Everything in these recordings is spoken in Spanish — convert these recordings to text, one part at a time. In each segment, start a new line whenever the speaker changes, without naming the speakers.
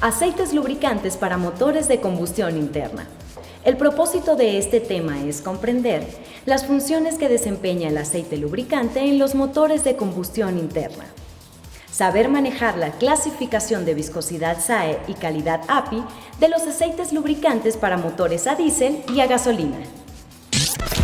Aceites lubricantes para motores de combustión interna. El propósito de este tema es comprender las funciones que desempeña el aceite lubricante en los motores de combustión interna. Saber manejar la clasificación de viscosidad SAE y calidad API de los aceites lubricantes para motores a diésel y a gasolina.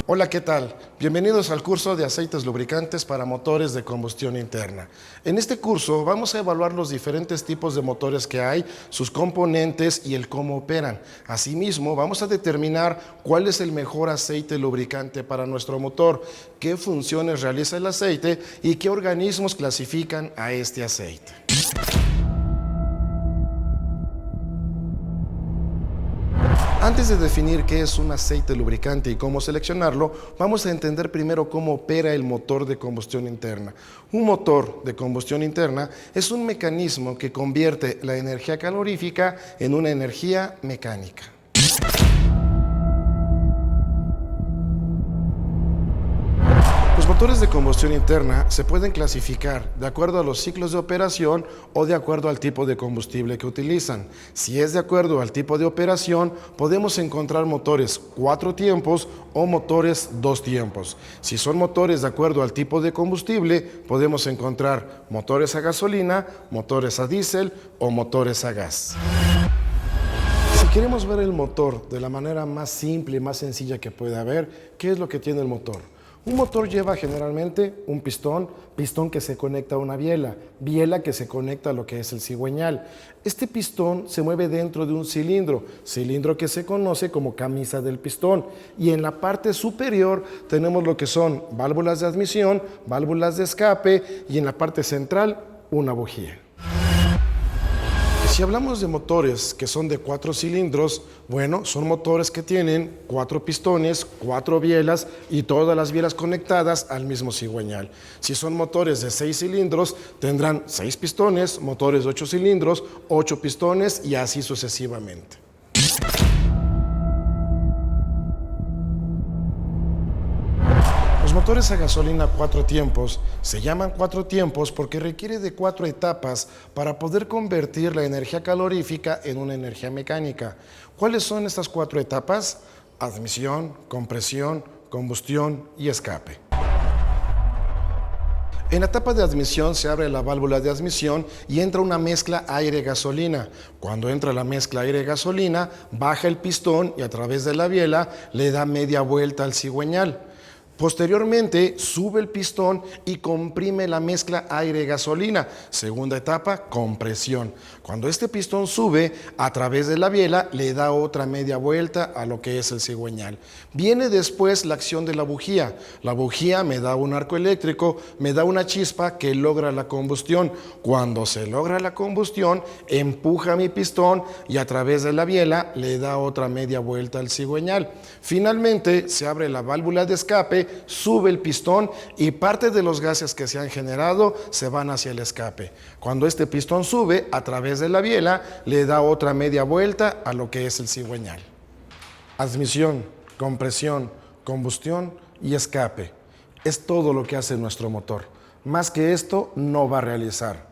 Hola, ¿qué tal? Bienvenidos al curso de aceites lubricantes para motores de combustión interna. En este curso vamos a evaluar los diferentes tipos de motores que hay, sus componentes y el cómo operan. Asimismo, vamos a determinar cuál es el mejor aceite lubricante para nuestro motor, qué funciones realiza el aceite y qué organismos clasifican a este aceite. Antes de definir qué es un aceite lubricante y cómo seleccionarlo, vamos a entender primero cómo opera el motor de combustión interna. Un motor de combustión interna es un mecanismo que convierte la energía calorífica en una energía mecánica. Los motores de combustión interna se pueden clasificar de acuerdo a los ciclos de operación o de acuerdo al tipo de combustible que utilizan. Si es de acuerdo al tipo de operación, podemos encontrar motores 4 tiempos o motores 2 tiempos. Si son motores de acuerdo al tipo de combustible, podemos encontrar motores a gasolina, motores a diésel o motores a gas. Si queremos ver el motor de la manera más simple y más sencilla que pueda haber, ¿qué es lo que tiene el motor? Un motor lleva generalmente un pistón que se conecta a una biela que se conecta a lo que es el cigüeñal. Este pistón se mueve dentro de un cilindro que se conoce como camisa del pistón. Y en la parte superior tenemos lo que son válvulas de admisión, válvulas de escape y en la parte central una bujía. Si hablamos de motores que son de 4 cilindros, bueno, son motores que tienen 4 pistones, 4 bielas y todas las bielas conectadas al mismo cigüeñal. Si son motores de 6 cilindros, tendrán 6 pistones, motores de 8 cilindros, 8 pistones y así sucesivamente. Los motores a gasolina 4 tiempos se llaman 4 tiempos porque requiere de 4 etapas para poder convertir la energía calorífica en una energía mecánica. ¿Cuáles son estas 4 etapas? Admisión, compresión, combustión y escape. En la etapa de admisión se abre la válvula de admisión y entra una mezcla aire-gasolina. Cuando entra la mezcla aire-gasolina, baja el pistón y a través de la biela le da media vuelta al cigüeñal. Posteriormente sube el pistón y comprime la mezcla aire-gasolina. Segunda etapa, compresión. Cuando este pistón sube, a través de la biela le da otra media vuelta a lo que es el cigüeñal. Viene después la acción de la bujía. La bujía me da un arco eléctrico, me da una chispa que logra la combustión. Cuando se logra la combustión, empuja mi pistón y a través de la biela le da otra media vuelta al cigüeñal. Finalmente se abre la válvula de escape, sube el pistón y parte de los gases que se han generado se van hacia el escape. Cuando este pistón sube, a través de la biela, le da otra media vuelta a lo que es el cigüeñal. Admisión, compresión, combustión y escape. Es todo lo que hace nuestro motor. Más que esto, no va a realizar.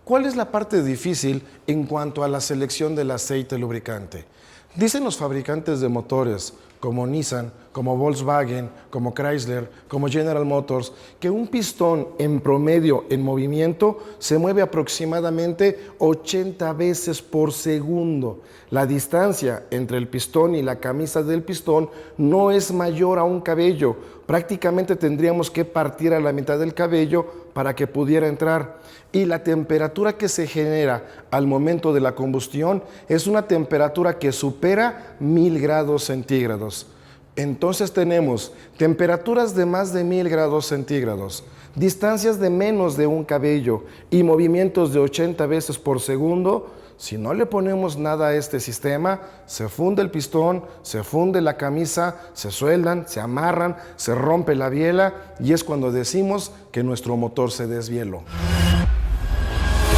¿Cuál es la parte difícil en cuanto a la selección del aceite lubricante? Dicen los fabricantes de motores, como Nissan, como Volkswagen, como Chrysler, como General Motors, que un pistón en promedio en movimiento se mueve aproximadamente 80 veces por segundo. La distancia entre el pistón y la camisa del pistón no es mayor a un cabello. Prácticamente tendríamos que partir a la mitad del cabello para que pudiera entrar. Y la temperatura que se genera al momento de la combustión es una temperatura que supera 1000 grados centígrados. Entonces tenemos temperaturas de más de 1000 grados centígrados, distancias de menos de un cabello y movimientos de 80 veces por segundo. Si no le ponemos nada a este sistema, se funde el pistón, se funde la camisa, se sueldan, se amarran, se rompe la biela y es cuando decimos que nuestro motor se desvieló.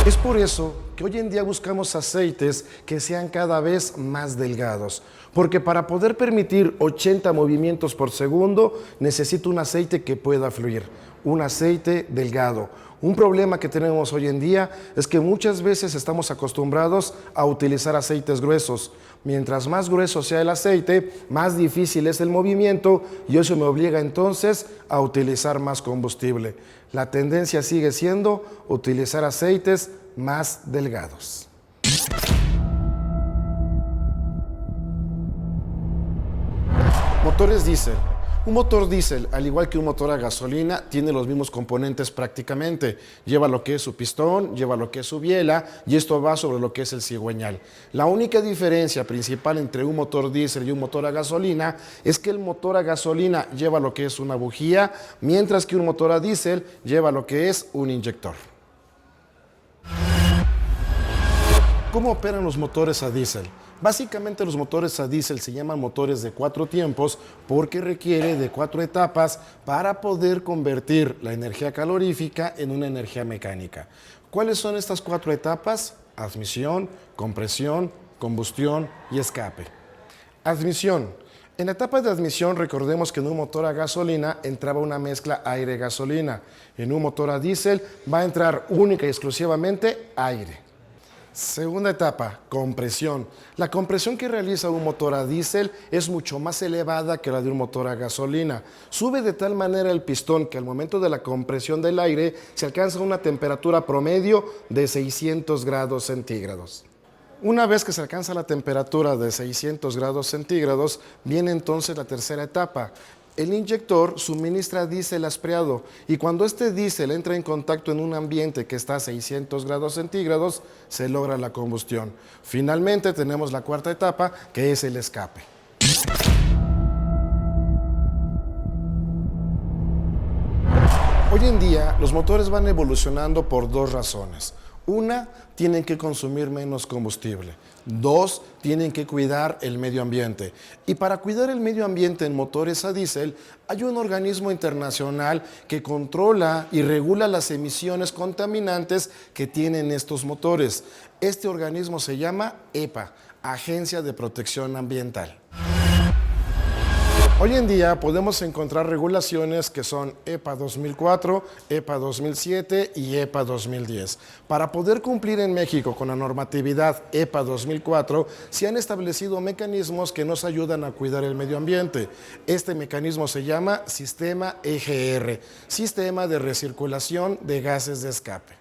Es por eso que hoy en día buscamos aceites que sean cada vez más delgados. Porque para poder permitir 80 movimientos por segundo, necesito un aceite que pueda fluir, un aceite delgado. Un problema que tenemos hoy en día es que muchas veces estamos acostumbrados a utilizar aceites gruesos. Mientras más grueso sea el aceite, más difícil es el movimiento y eso me obliga entonces a utilizar más combustible. La tendencia sigue siendo utilizar aceites más delgados. Motores diésel. Un motor diésel, al igual que un motor a gasolina, tiene los mismos componentes prácticamente. Lleva lo que es su pistón, lleva lo que es su biela y esto va sobre lo que es el cigüeñal. La única diferencia principal entre un motor diésel y un motor a gasolina es que el motor a gasolina lleva lo que es una bujía, mientras que un motor a diésel lleva lo que es un inyector. ¿Cómo operan los motores a diésel? Básicamente los motores a diésel se llaman motores de 4 tiempos porque requiere de 4 etapas para poder convertir la energía calorífica en una energía mecánica. ¿Cuáles son estas 4 etapas? Admisión, compresión, combustión y escape. Admisión. En la etapa de admisión recordemos que en un motor a gasolina entraba una mezcla aire-gasolina. En un motor a diésel va a entrar única y exclusivamente aire. Segunda etapa, compresión. La compresión que realiza un motor a diésel es mucho más elevada que la de un motor a gasolina. Sube de tal manera el pistón que al momento de la compresión del aire se alcanza una temperatura promedio de 600 grados centígrados. Una vez que se alcanza la temperatura de 600 grados centígrados, viene entonces la tercera etapa. El inyector suministra diésel aspreado y cuando este diésel entra en contacto en un ambiente que está a 600 grados centígrados, se logra la combustión. Finalmente tenemos la cuarta etapa, que es el escape. Hoy en día, los motores van evolucionando por 2 razones. Una, tienen que consumir menos combustible. 2, tienen que cuidar el medio ambiente. Y para cuidar el medio ambiente en motores a diésel, hay un organismo internacional que controla y regula las emisiones contaminantes que tienen estos motores. Este organismo se llama EPA, Agencia de Protección Ambiental. Hoy en día podemos encontrar regulaciones que son EPA 2004, EPA 2007 y EPA 2010. Para poder cumplir en México con la normatividad EPA 2004, se han establecido mecanismos que nos ayudan a cuidar el medio ambiente. Este mecanismo se llama Sistema EGR, Sistema de Recirculación de Gases de Escape.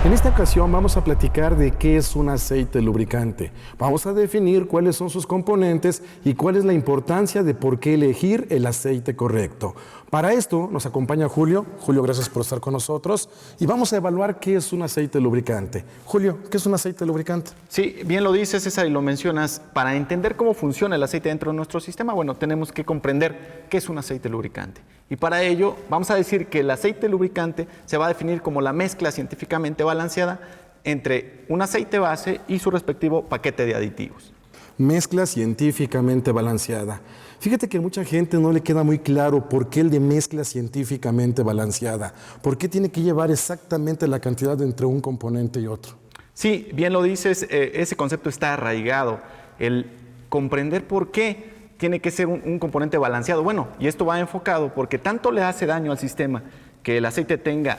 En esta ocasión vamos a platicar de qué es un aceite lubricante. Vamos a definir cuáles son sus componentes y cuál es la importancia de por qué elegir el aceite correcto. Para esto nos acompaña Julio. Julio, gracias por estar con nosotros. Y vamos a evaluar qué es un aceite lubricante. Julio, ¿qué es un aceite lubricante?
Sí, bien lo dices, César, y lo mencionas. Para entender cómo funciona el aceite dentro de nuestro sistema, bueno, tenemos que comprender qué es un aceite lubricante. Y para ello, vamos a decir que el aceite lubricante se va a definir como la mezcla científicamente balanceada entre un aceite base y su respectivo paquete de aditivos.
Mezcla científicamente balanceada. Fíjate que a mucha gente no le queda muy claro por qué el de mezcla científicamente balanceada. ¿Por qué tiene que llevar exactamente la cantidad entre un componente y otro?
Sí, bien lo dices, ese concepto está arraigado. El comprender por qué tiene que ser un componente balanceado. Bueno, y esto va enfocado porque tanto le hace daño al sistema que el aceite tenga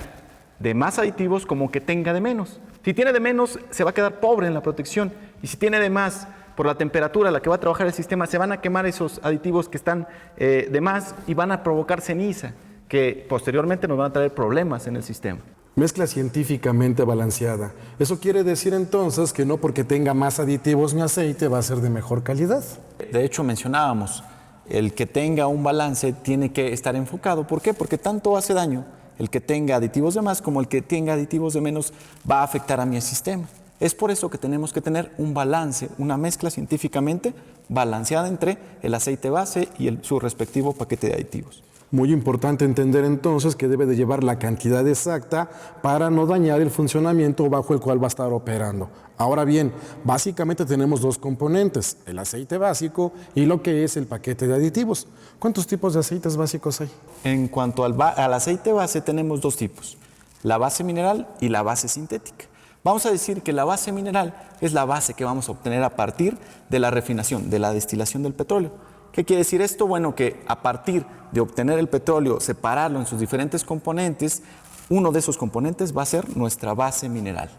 de más aditivos como que tenga de menos. Si tiene de menos, se va a quedar pobre en la protección. Y si tiene de más, por la temperatura a la que va a trabajar el sistema, se van a quemar esos aditivos que están de más y van a provocar ceniza, que posteriormente nos van a traer problemas en el sistema.
Mezcla científicamente balanceada. Eso quiere decir entonces que no porque tenga más aditivos mi aceite va a ser de mejor calidad.
De hecho, mencionábamos, el que tenga un balance tiene que estar enfocado. ¿Por qué? Porque tanto hace daño el que tenga aditivos de más como el que tenga aditivos de menos va a afectar a mi sistema. Es por eso que tenemos que tener un balance, una mezcla científicamente balanceada entre el aceite base y su respectivo paquete de aditivos.
Muy importante entender entonces que debe de llevar la cantidad exacta para no dañar el funcionamiento bajo el cual va a estar operando. Ahora bien, básicamente tenemos 2 componentes, el aceite básico y lo que es el paquete de aditivos. ¿Cuántos tipos de aceites básicos hay?
En cuanto al aceite base tenemos 2 tipos. la base mineral y la base sintética. Vamos a decir que la base mineral es la base que vamos a obtener a partir de la refinación, de la destilación del petróleo. ¿Qué quiere decir esto? Bueno, que a partir de obtener el petróleo, separarlo en sus diferentes componentes, uno de esos componentes va a ser nuestra base mineral.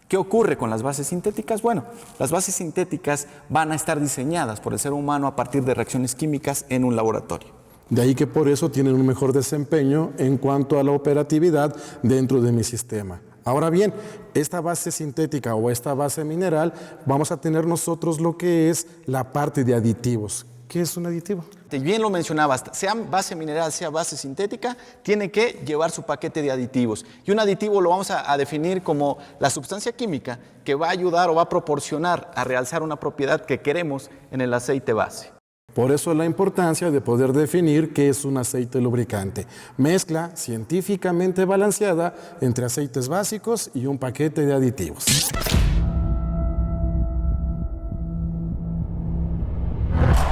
¿Qué ocurre con las bases sintéticas? Bueno, las bases sintéticas van a estar diseñadas por el ser humano a partir de reacciones químicas en un laboratorio.
De ahí que por eso tienen un mejor desempeño en cuanto a la operatividad dentro de mi sistema. Ahora bien, esta base sintética o esta base mineral, vamos a tener nosotros lo que es la parte de aditivos. ¿Qué es un aditivo?
Bien lo mencionabas, sea base mineral, sea base sintética, tiene que llevar su paquete de aditivos. Y un aditivo lo vamos a definir como la sustancia química que va a ayudar o va a proporcionar a realzar una propiedad que queremos en el aceite base.
Por eso la importancia de poder definir qué es un aceite lubricante. Mezcla científicamente balanceada entre aceites básicos y un paquete de aditivos.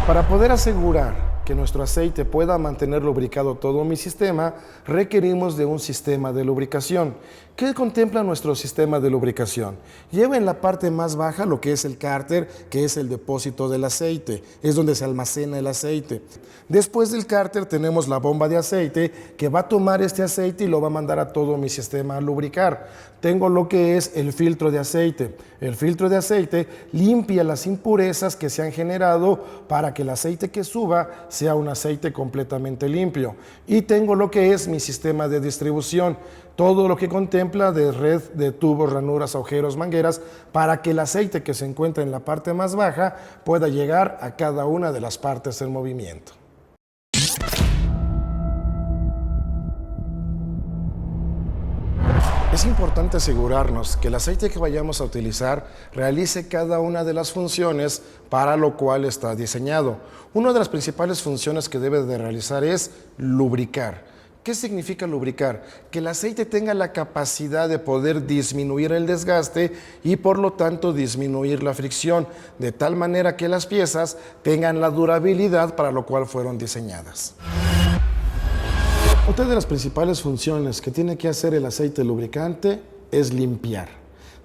Para poder asegurar que nuestro aceite pueda mantener lubricado todo mi sistema, requerimos de un sistema de lubricación. ¿Qué contempla nuestro sistema de lubricación? Lleva en la parte más baja lo que es el cárter, que es el depósito del aceite, es donde se almacena el aceite. Después del cárter tenemos la bomba de aceite que va a tomar este aceite y lo va a mandar a todo mi sistema a lubricar. Tengo lo que es el filtro de aceite. El filtro de aceite limpia las impurezas que se han generado para que el aceite que suba sea un aceite completamente limpio. Y tengo lo que es mi sistema de distribución. Todo lo que contempla de red de tubos, ranuras, agujeros, mangueras, para que el aceite que se encuentra en la parte más baja pueda llegar a cada una de las partes en movimiento. Es importante asegurarnos que el aceite que vayamos a utilizar realice cada una de las funciones para lo cual está diseñado. Una de las principales funciones que debe de realizar es lubricar. ¿Qué significa lubricar? Que el aceite tenga la capacidad de poder disminuir el desgaste y por lo tanto disminuir la fricción, de tal manera que las piezas tengan la durabilidad para lo cual fueron diseñadas. Otra de las principales funciones que tiene que hacer el aceite lubricante es limpiar.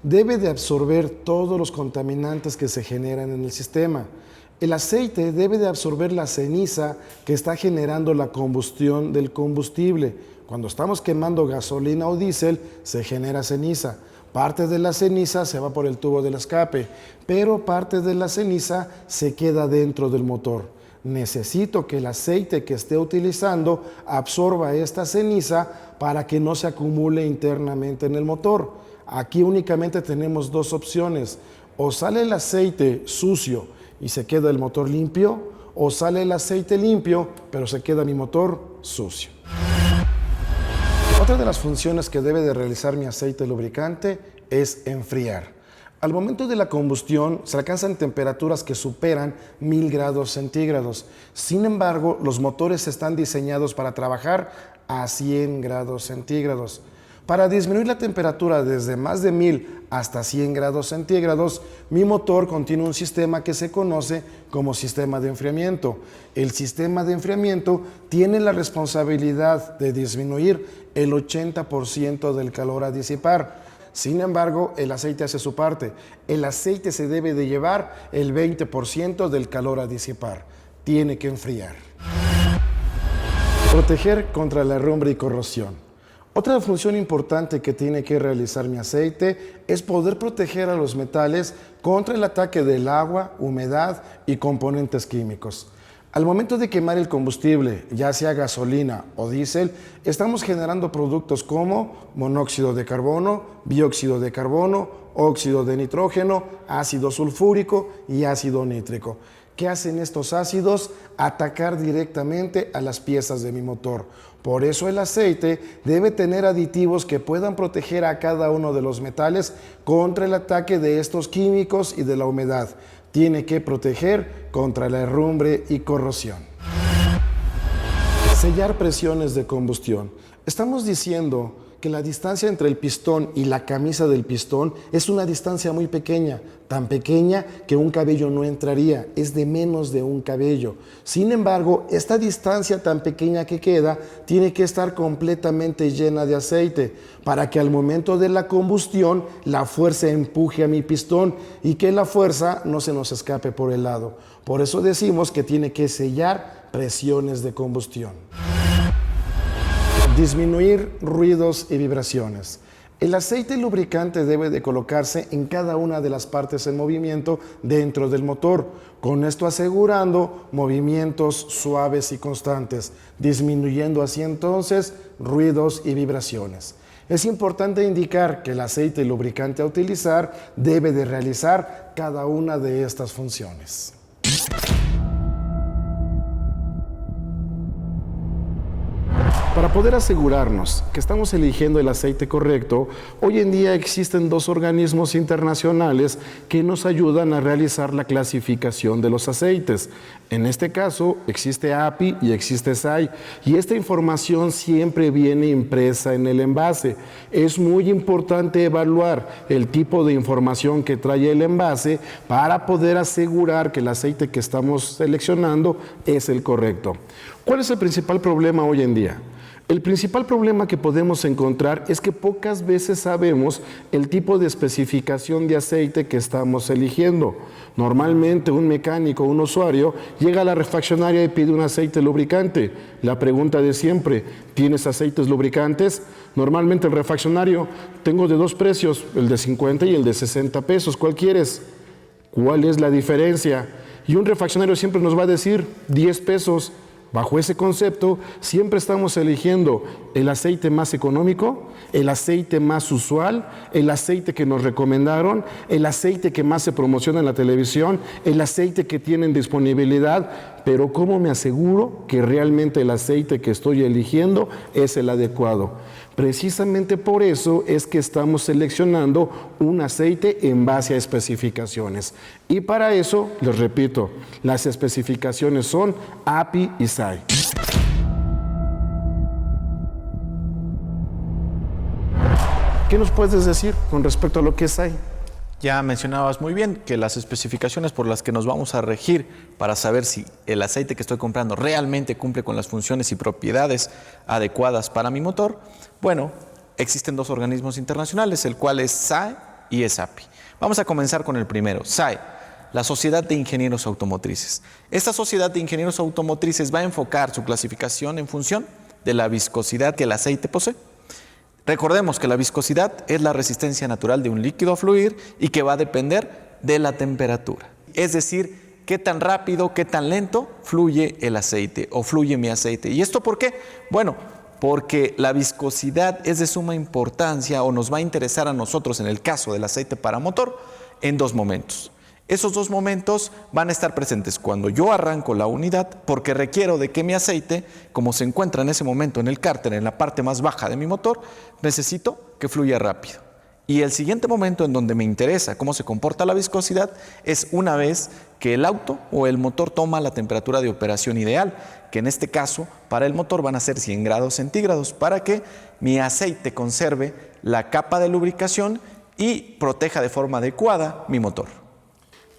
Debe de absorber todos los contaminantes que se generan en el sistema. El aceite debe de absorber la ceniza que está generando la combustión del combustible. Cuando estamos quemando gasolina o diésel, se genera ceniza. Parte de la ceniza se va por el tubo del escape, pero parte de la ceniza se queda dentro del motor. Necesito que el aceite que esté utilizando absorba esta ceniza para que no se acumule internamente en el motor. Aquí únicamente tenemos dos opciones. O sale el aceite sucio y se queda el motor limpio, o sale el aceite limpio, pero se queda mi motor sucio. Otra de las funciones que debe de realizar mi aceite lubricante es enfriar. Al momento de la combustión se alcanzan temperaturas que superan 1000 grados centígrados. Sin embargo, los motores están diseñados para trabajar a 100 grados centígrados. Para disminuir la temperatura desde más de 1000 hasta 100 grados centígrados, mi motor contiene un sistema que se conoce como sistema de enfriamiento. El sistema de enfriamiento tiene la responsabilidad de disminuir el 80% del calor a disipar. Sin embargo, el aceite hace su parte. El aceite se debe de llevar el 20% del calor a disipar. Tiene que enfriar. Proteger contra la herrumbre y corrosión. Otra función importante que tiene que realizar mi aceite es poder proteger a los metales contra el ataque del agua, humedad y componentes químicos. Al momento de quemar el combustible, ya sea gasolina o diésel, estamos generando productos como monóxido de carbono, dióxido de carbono, óxido de nitrógeno, ácido sulfúrico y ácido nítrico. ¿Qué hacen estos ácidos? Atacar directamente a las piezas de mi motor. Por eso el aceite debe tener aditivos que puedan proteger a cada uno de los metales contra el ataque de estos químicos y de la humedad. Tiene que proteger contra la herrumbre y corrosión. Sellar presiones de combustión. Estamos diciendo que la distancia entre el pistón y la camisa del pistón es una distancia muy pequeña, tan pequeña que un cabello no entraría, es de menos de un cabello. Sin embargo, esta distancia tan pequeña que queda tiene que estar completamente llena de aceite para que al momento de la combustión la fuerza empuje a mi pistón y que la fuerza no se nos escape por el lado. Por eso decimos que tiene que sellar presiones de combustión. Disminuir ruidos y vibraciones. El aceite lubricante debe de colocarse en cada una de las partes en movimiento dentro del motor, con esto asegurando movimientos suaves y constantes, disminuyendo así entonces ruidos y vibraciones. Es importante indicar que el aceite lubricante a utilizar debe de realizar cada una de estas funciones. Para poder asegurarnos que estamos eligiendo el aceite correcto, hoy en día existen dos organismos internacionales que nos ayudan a realizar la clasificación de los aceites. En este caso, existe API y existe SAI, y esta información siempre viene impresa en el envase. Es muy importante evaluar el tipo de información que trae el envase para poder asegurar que el aceite que estamos seleccionando es el correcto. ¿Cuál es el principal problema hoy en día? El principal problema que podemos encontrar es que pocas veces sabemos el tipo de especificación de aceite que estamos eligiendo. Normalmente un mecánico, un usuario, llega a la refaccionaria y pide un aceite lubricante. La pregunta de siempre, ¿tienes aceites lubricantes? Normalmente el refaccionario, tengo de dos precios, el de 50 y el de 60 pesos, ¿cuál quieres? ¿Cuál es la diferencia? Y un refaccionario siempre nos va a decir 10 pesos. Bajo ese concepto, siempre estamos eligiendo el aceite más económico, el aceite más usual, el aceite que nos recomendaron, el aceite que más se promociona en la televisión, el aceite que tienen disponibilidad, pero ¿cómo me aseguro que realmente el aceite que estoy eligiendo es el adecuado? Precisamente por eso es que estamos seleccionando un aceite en base a especificaciones. Y para eso, les repito, las especificaciones son API y SAI. ¿Qué nos puedes decir con respecto a lo que es SAI?
Ya mencionabas muy bien que las especificaciones por las que nos vamos a regir para saber si el aceite que estoy comprando realmente cumple con las funciones y propiedades adecuadas para mi motor, bueno, existen dos organismos internacionales, el cual es SAE y API. Vamos a comenzar con el primero, SAE, la Sociedad de Ingenieros Automotrices. Esta Sociedad de Ingenieros Automotrices va a enfocar su clasificación en función de la viscosidad que el aceite posee. Recordemos que la viscosidad es la resistencia natural de un líquido a fluir y que va a depender de la temperatura. Es decir, qué tan rápido, qué tan lento fluye el aceite o fluye mi aceite. ¿Y esto por qué? Bueno, porque la viscosidad es de suma importancia o nos va a interesar a nosotros en el caso del aceite para motor en dos momentos. Esos dos momentos van a estar presentes cuando yo arranco la unidad, porque requiero de que mi aceite, como se encuentra en ese momento en el cárter, en la parte más baja de mi motor, necesito que fluya rápido. Y el siguiente momento en donde me interesa cómo se comporta la viscosidad es una vez que el auto o el motor toma la temperatura de operación ideal, que en este caso para el motor van a ser 100 grados centígrados, para que mi aceite conserve la capa de lubricación y proteja de forma adecuada mi motor.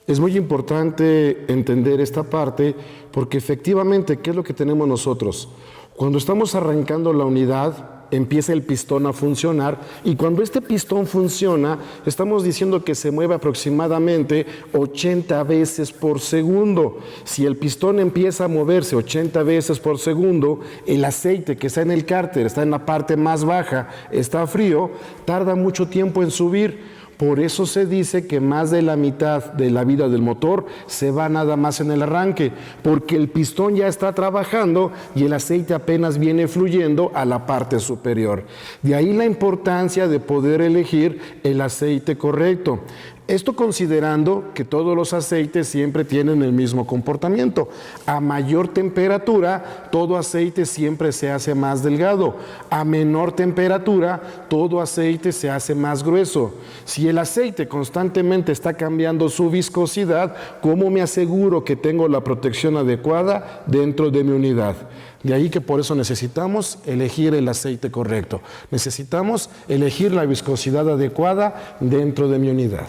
Es muy importante entender esta parte porque efectivamente, ¿qué es lo que tenemos nosotros? Cuando estamos arrancando la unidad, empieza el pistón a funcionar y cuando este pistón funciona, estamos diciendo que se mueve aproximadamente 80 veces por segundo. Si el pistón empieza a moverse 80 veces por segundo, el aceite que está en el cárter, está en la parte más baja, está frío, tarda mucho tiempo en subir. Por eso se dice que más de la mitad de la vida del motor se va nada más en el arranque, porque el pistón ya está trabajando y el aceite apenas viene fluyendo a la parte superior. De ahí la importancia de poder elegir el aceite correcto. Esto considerando que todos los aceites siempre tienen el mismo comportamiento. A mayor temperatura, todo aceite siempre se hace más delgado. A menor temperatura, todo aceite se hace más grueso. Si el aceite constantemente está cambiando su viscosidad, ¿cómo me aseguro que tengo la protección adecuada dentro de mi unidad? De ahí que por eso necesitamos elegir el aceite correcto. Necesitamos elegir la viscosidad adecuada dentro de mi unidad.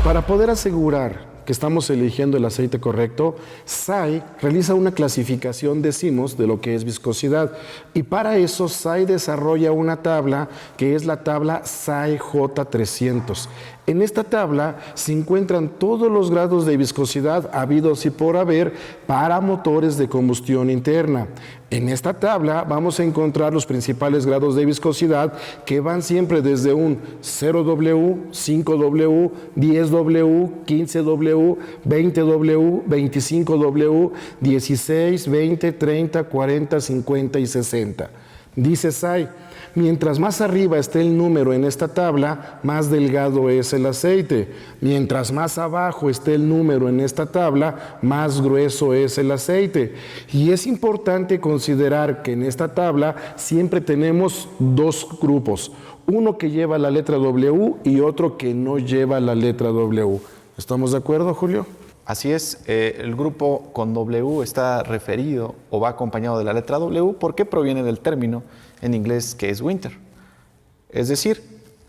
Para poder asegurar que estamos eligiendo el aceite correcto, SAI realiza una clasificación, decimos, de lo que es viscosidad. Y para eso SAI desarrolla una tabla que es la tabla SAI J300. En esta tabla se encuentran todos los grados de viscosidad habidos y por haber para motores de combustión interna. En esta tabla vamos a encontrar los principales grados de viscosidad que van siempre desde un 0W, 5W, 10W, 15W, 20W, 25W, 16, 20, 30, 40, 50 y 60. Dice SAI, mientras más arriba esté el número en esta tabla, más delgado es el aceite. Mientras más abajo esté el número en esta tabla, más grueso es el aceite. Y es importante considerar que en esta tabla siempre tenemos dos grupos. Uno que lleva la letra W y otro que no lleva la letra W. ¿Estamos de acuerdo, Julio?
Así es, el grupo con W está referido o va acompañado de la letra W porque proviene del término en inglés que es winter. Es decir,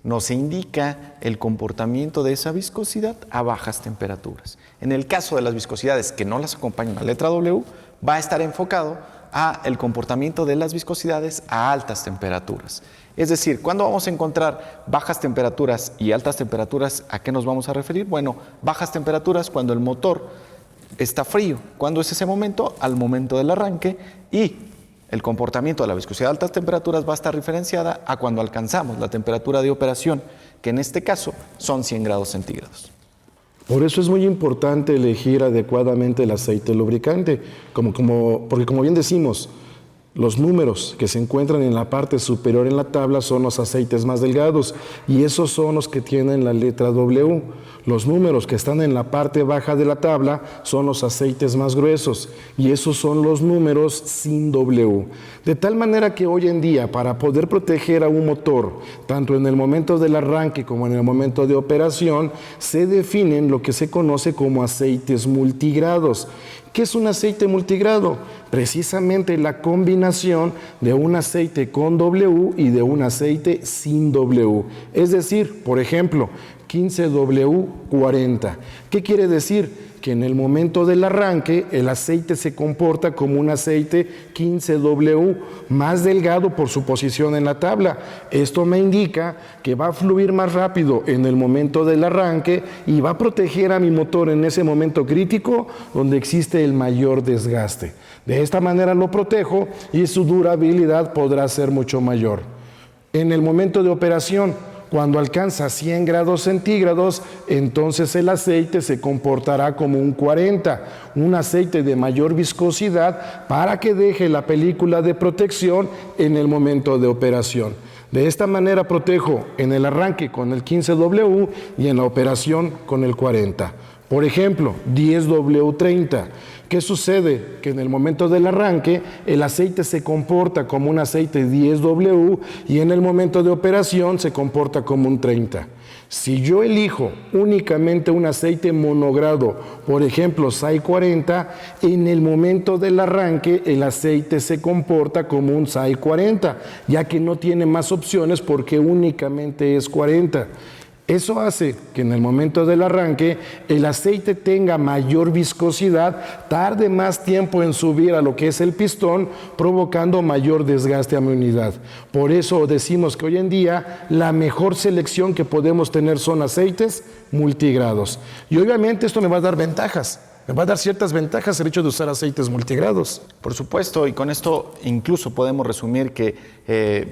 nos indica el comportamiento de esa viscosidad a bajas temperaturas. En el caso de las viscosidades que no las acompañan la letra W, va a estar enfocado a el comportamiento de las viscosidades a altas temperaturas. Es decir, ¿cuándo vamos a encontrar bajas temperaturas y altas temperaturas? ¿A qué nos vamos a referir? Bueno, bajas temperaturas cuando el motor está frío. ¿Cuándo es ese momento? Al momento del arranque, y el comportamiento de la viscosidad a altas temperaturas va a estar referenciada a cuando alcanzamos la temperatura de operación, que en este caso son 100 grados centígrados.
Por eso es muy importante elegir adecuadamente el aceite lubricante, porque como bien decimos, los números que se encuentran en la parte superior en la tabla son los aceites más delgados y esos son los que tienen la letra W. Los números que están en la parte baja de la tabla son los aceites más gruesos y esos son los números sin W. De tal manera que hoy en día, para poder proteger a un motor, tanto en el momento del arranque como en el momento de operación, se definen lo que se conoce como aceites multigrados. ¿Qué es un aceite multigrado? Precisamente la combinación de un aceite con W y de un aceite sin W. Es decir, por ejemplo, 15W40. ¿Qué quiere decir? Que en el momento del arranque el aceite se comporta como un aceite 15W más delgado por su posición en la tabla. Esto me indica que va a fluir más rápido en el momento del arranque y va a proteger a mi motor en ese momento crítico donde existe el mayor desgaste. De esta manera lo protejo y su durabilidad podrá ser mucho mayor. En el momento de operación, cuando alcanza 100 grados centígrados, entonces el aceite se comportará como un 40, un aceite de mayor viscosidad para que deje la película de protección en el momento de operación. De esta manera protejo en el arranque con el 15W y en la operación con el 40. Por ejemplo, 10W30. ¿Qué sucede? Que en el momento del arranque el aceite se comporta como un aceite 10W y en el momento de operación se comporta como un 30. Si yo elijo únicamente un aceite monogrado, por ejemplo SAI 40, en el momento del arranque el aceite se comporta como un SAI 40, ya que no tiene más opciones porque únicamente es 40. Eso hace que en el momento del arranque el aceite tenga mayor viscosidad, tarde más tiempo en subir a lo que es el pistón, provocando mayor desgaste a mi unidad. Por eso decimos que hoy en día la mejor selección que podemos tener son aceites multigrados. Y obviamente esto me va a dar ventajas. Me va a dar ciertas ventajas el hecho de usar aceites multigrados.
Por supuesto, y con esto incluso podemos resumir que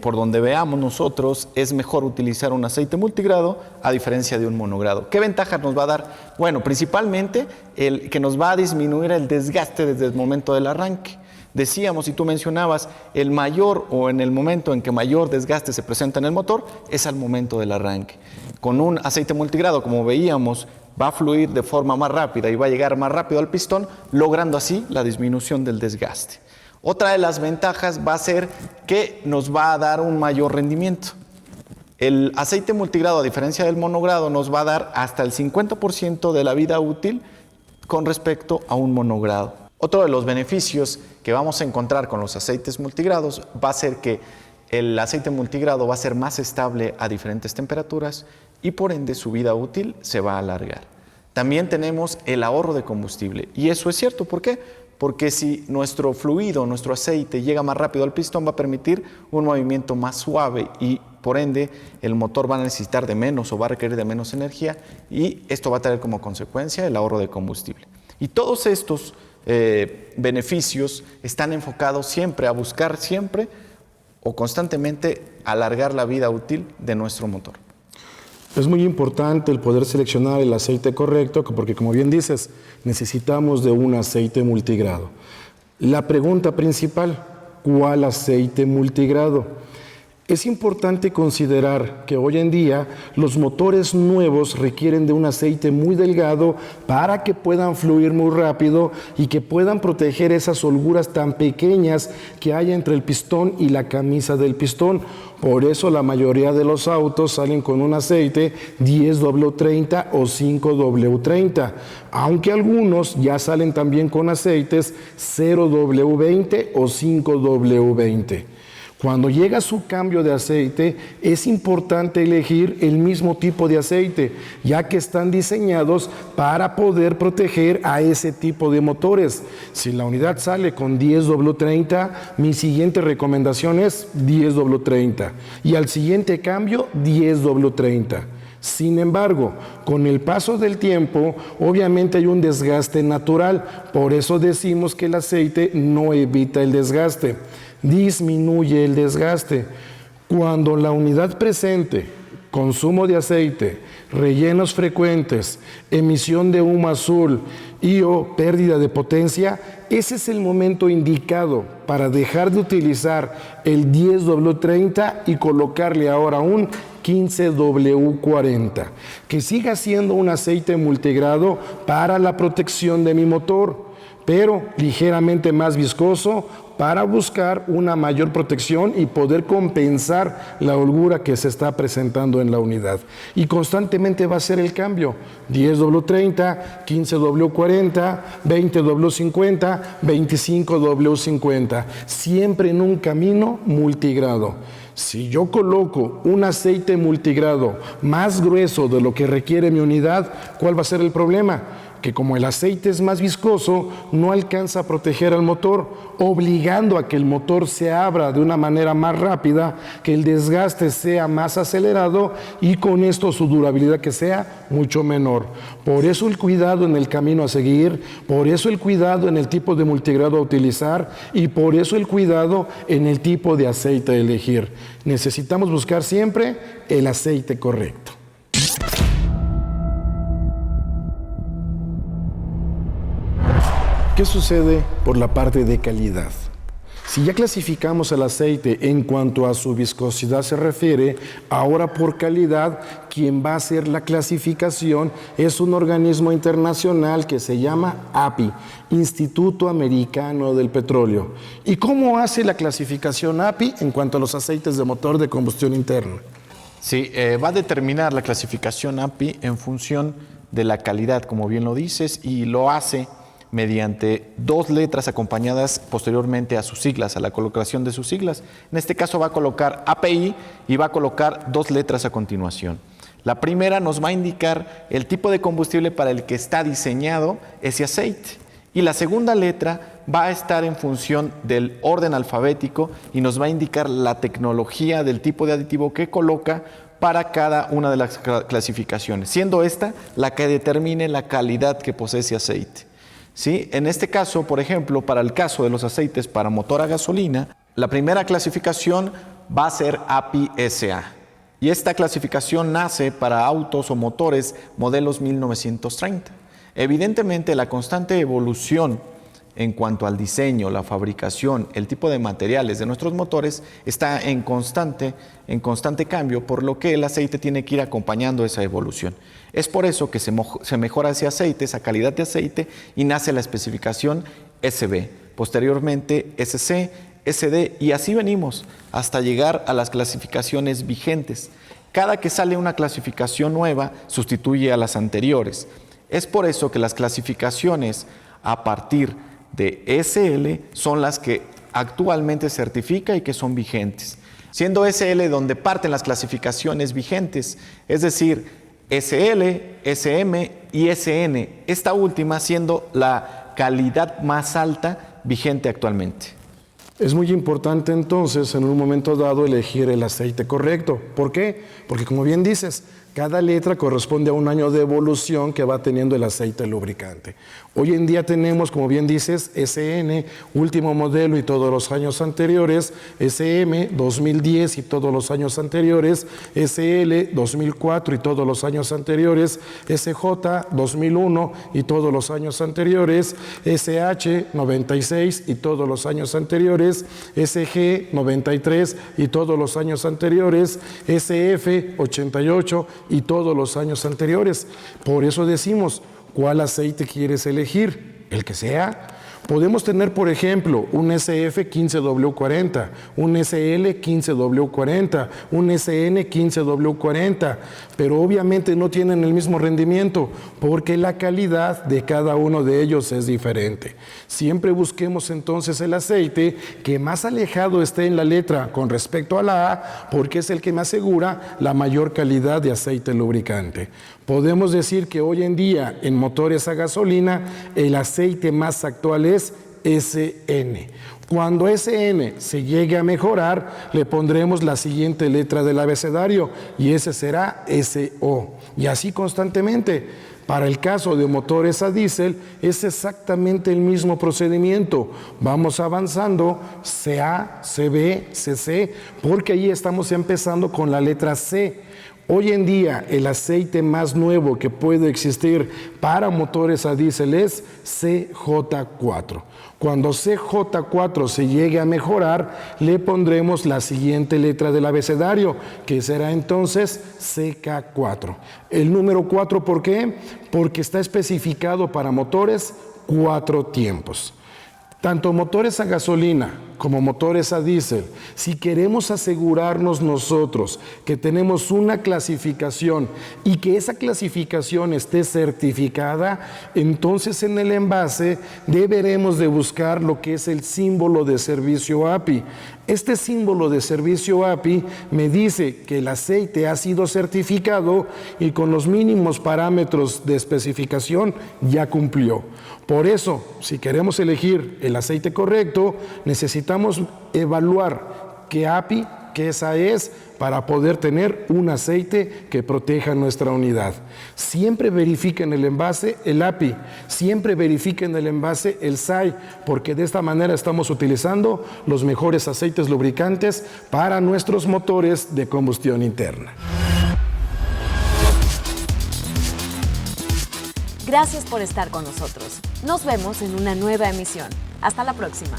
por donde veamos nosotros es mejor utilizar un aceite multigrado a diferencia de un monogrado. ¿Qué ventajas nos va a dar? Bueno, principalmente el que nos va a disminuir el desgaste desde el momento del arranque. Decíamos, y tú mencionabas, el mayor o en el momento en que mayor desgaste se presenta en el motor es al momento del arranque. Con un aceite multigrado, como veíamos, va a fluir de forma más rápida y va a llegar más rápido al pistón, logrando así la disminución del desgaste. Otra de las ventajas va a ser que nos va a dar un mayor rendimiento. El aceite multigrado, a diferencia del monogrado, nos va a dar hasta el 50% de la vida útil con respecto a un monogrado. Otro de los beneficios que vamos a encontrar con los aceites multigrados va a ser que el aceite multigrado va a ser más estable a diferentes temperaturas y por ende su vida útil se va a alargar. También tenemos el ahorro de combustible y eso es cierto. ¿Por qué? Porque si nuestro fluido, nuestro aceite llega más rápido al pistón, va a permitir un movimiento más suave y por ende el motor va a necesitar de menos o va a requerir de menos energía y esto va a traer como consecuencia el ahorro de combustible. Y todos estos beneficios están enfocados siempre a buscar siempre o constantemente alargar la vida útil de nuestro motor.
Es muy importante el poder seleccionar el aceite correcto, porque como bien dices, necesitamos de un aceite multigrado. La pregunta principal, ¿cuál aceite multigrado? Es importante considerar que hoy en día los motores nuevos requieren de un aceite muy delgado para que puedan fluir muy rápido y que puedan proteger esas holguras tan pequeñas que hay entre el pistón y la camisa del pistón. Por eso la mayoría de los autos salen con un aceite 10W30 o 5W30, aunque algunos ya salen también con aceites 0W20 o 5W20. Cuando llega su cambio de aceite, es importante elegir el mismo tipo de aceite, ya que están diseñados para poder proteger a ese tipo de motores. Si la unidad sale con 10W30, mi siguiente recomendación es 10W30 y al siguiente cambio 10W30. Sin embargo, con el paso del tiempo, obviamente hay un desgaste natural, por eso decimos que el aceite no evita el desgaste, disminuye el desgaste. Cuando la unidad presente consumo de aceite, rellenos frecuentes, emisión de humo azul y o pérdida de potencia, ese es el momento indicado para dejar de utilizar el 10W30 y colocarle ahora un 15W40, que siga siendo un aceite multigrado para la protección de mi motor, pero ligeramente más viscoso para buscar una mayor protección y poder compensar la holgura que se está presentando en la unidad. Y constantemente va a ser el cambio, 10W30, 15W40, 20W50, 25W50, siempre en un camino multigrado. Si yo coloco un aceite multigrado más grueso de lo que requiere mi unidad, ¿cuál va a ser el problema? Que como el aceite es más viscoso, no alcanza a proteger al motor, obligando a que el motor se abra de una manera más rápida, que el desgaste sea más acelerado y con esto su durabilidad que sea mucho menor. Por eso el cuidado en el camino a seguir, por eso el cuidado en el tipo de multigrado a utilizar y por eso el cuidado en el tipo de aceite a elegir. Necesitamos buscar siempre el aceite correcto. ¿Qué sucede por la parte de calidad? Si ya clasificamos el aceite en cuanto a su viscosidad se refiere, ahora por calidad, quien va a hacer la clasificación es un organismo internacional que se llama API, Instituto Americano del Petróleo. ¿Y cómo hace la clasificación API en cuanto a los aceites de motor de combustión interna?
Sí, va a determinar la clasificación API en función de la calidad, como bien lo dices, y lo hace mediante dos letras acompañadas posteriormente a sus siglas, a la colocación de sus siglas. En este caso va a colocar API y va a colocar dos letras a continuación. La primera nos va a indicar el tipo de combustible para el que está diseñado ese aceite. Y la segunda letra va a estar en función del orden alfabético y nos va a indicar la tecnología del tipo de aditivo que coloca para cada una de las clasificaciones, siendo esta la que determine la calidad que posee ese aceite. ¿Sí? En este caso, por ejemplo, para el caso de los aceites para motor a gasolina, la primera clasificación va a ser API-SA. Y esta clasificación nace para autos o motores modelos 1930. Evidentemente, la constante evolución en cuanto al diseño, la fabricación, el tipo de materiales de nuestros motores está en constante cambio, por lo que el aceite tiene que ir acompañando esa evolución. Es por eso que se mejora ese aceite, esa calidad de aceite, y nace la especificación SB, posteriormente SC, SD, y así venimos hasta llegar a las clasificaciones vigentes. Cada que sale una clasificación nueva, sustituye a las anteriores. Es por eso que las clasificaciones a partir de SL son las que actualmente certifica y que son vigentes. Siendo SL donde parten las clasificaciones vigentes, es decir, SL, SM y SN, esta última siendo la calidad más alta vigente actualmente.
Es muy importante entonces en un momento dado elegir el aceite correcto. ¿Por qué? Porque como bien dices, cada letra corresponde a un año de evolución que va teniendo el aceite lubricante. Hoy en día tenemos, como bien dices, SN, último modelo y todos los años anteriores, SM, 2010 y todos los años anteriores, SL, 2004 y todos los años anteriores, SJ, 2001 y todos los años anteriores, SH, 96 y todos los años anteriores, SG, 93 y todos los años anteriores, SF, 88 y todos los años anteriores. Por eso decimos, ¿cuál aceite quieres elegir? El que sea. Podemos tener, por ejemplo, un SF 15W40, un SL 15W40, un SN 15W40, pero obviamente no tienen el mismo rendimiento porque la calidad de cada uno de ellos es diferente. Siempre busquemos entonces el aceite que más alejado esté en la letra con respecto a la A, porque es el que me asegura la mayor calidad de aceite lubricante. Podemos decir que hoy en día en motores a gasolina el aceite más actual es SN. Cuando SN se llegue a mejorar, le pondremos la siguiente letra del abecedario y ese será SO. Y así constantemente. Para el caso de motores a diésel es exactamente el mismo procedimiento. Vamos avanzando CA, CB, CC, porque ahí estamos empezando con la letra C. Hoy en día el aceite más nuevo que puede existir para motores a diésel es CJ4. Cuando CJ4 se llegue a mejorar, le pondremos la siguiente letra del abecedario, que será entonces CK4. El número 4, ¿por qué? Porque está especificado para motores 4 tiempos. Tanto motores a gasolina como motores a diésel, si queremos asegurarnos nosotros que tenemos una clasificación y que esa clasificación esté certificada, entonces en el envase deberemos de buscar lo que es el símbolo de servicio API. Este símbolo de servicio API me dice que el aceite ha sido certificado y con los mínimos parámetros de especificación ya cumplió. Por eso, si queremos elegir el aceite correcto, necesitamos evaluar qué API, qué esa es, para poder tener un aceite que proteja nuestra unidad. Siempre verifiquen el envase el API, siempre verifiquen el envase el SAI, porque de esta manera estamos utilizando los mejores aceites lubricantes para nuestros motores de combustión interna.
Gracias por estar con nosotros. Nos vemos en una nueva emisión. Hasta la próxima.